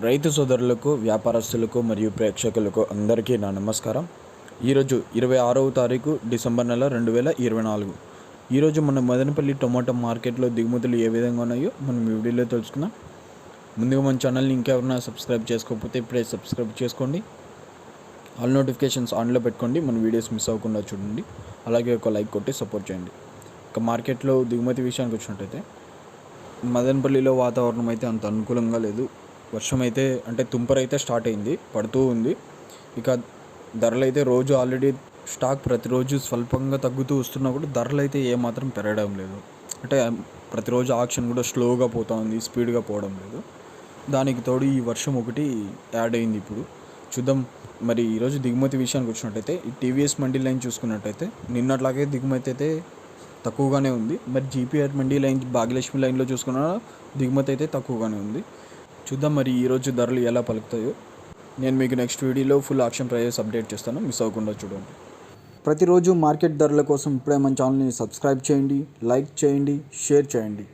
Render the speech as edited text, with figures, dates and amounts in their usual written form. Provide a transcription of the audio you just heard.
రైతు సోదరులకు, వ్యాపారస్తులకు మరియు ప్రేక్షకులకు అందరికీ నా నమస్కారం. ఈరోజు 26వ తారీఖు డిసెంబర్ నెల 2024. ఈరోజు మన మదనపల్లి టొమాటో మార్కెట్లో దిగుమతులు ఏ విధంగా ఉన్నాయో మనం ఈ వీడియోలో తెలుసుకుందాం. ముందుగా మన ఛానల్ని ఇంకెవరైనా సబ్స్క్రైబ్ చేసుకోకపోతే ఇప్పుడే సబ్స్క్రైబ్ చేసుకోండి. ఆల్ నోటిఫికేషన్స్ ఆన్లో పెట్టుకోండి. మన వీడియోస్ మిస్ అవ్వకుండా చూడండి. అలాగే ఒక లైక్ కొట్టి సపోర్ట్ చేయండి. ఇక మార్కెట్లో దిగుమతి విషయానికి వచ్చినట్టయితే మదనపల్లిలో వాతావరణం అయితే అంత అనుకూలంగా లేదు. వర్షం అయితే అంటే తుంపరైతే స్టార్ట్ అయింది, పడుతూ ఉంది. ఇక ధరలు అయితే రోజు ఆల్రెడీ స్టాక్ ప్రతిరోజు స్వల్పంగా తగ్గుతూ వస్తున్నా కూడా ధరలు అయితే ఏమాత్రం పెరగడం లేదు. అంటే ప్రతిరోజు ఆక్షన్ కూడా స్లోగా పోతూ ఉంది, స్పీడ్గా పోవడం లేదు. దానికి తోడు ఈ వర్షం ఒకటి యాడ్ అయింది. ఇప్పుడు చూద్దాం. మరి ఈరోజు దిగుమతి విషయానికి వచ్చినట్టయితే ఈ టీవీఎస్ మండీ లైన్ చూసుకున్నట్టయితే నిన్నట్లాగే దిగుమతి అయితే తక్కువగానే ఉంది. మరి జీపీఆర్ మండీ లైన్, భాగ్యలక్ష్మి లైన్లో చూసుకున్న దిగుమతి అయితే తక్కువగానే ఉంది. చూద్దాం మరి ఈరోజు ధరలు ఎలా పలుకుతాయో. నేను మీకు నెక్స్ట్ వీడియోలో ఫుల్ ఆక్షన్ ప్రైజెస్ అప్డేట్ చేస్తాను, మిస్ అవ్వకుండా చూడండి. ప్రతిరోజు మార్కెట్ ధరల కోసం ఇప్పుడే మన ఛానల్ని సబ్స్క్రైబ్ చేయండి, లైక్ చేయండి, షేర్ చేయండి.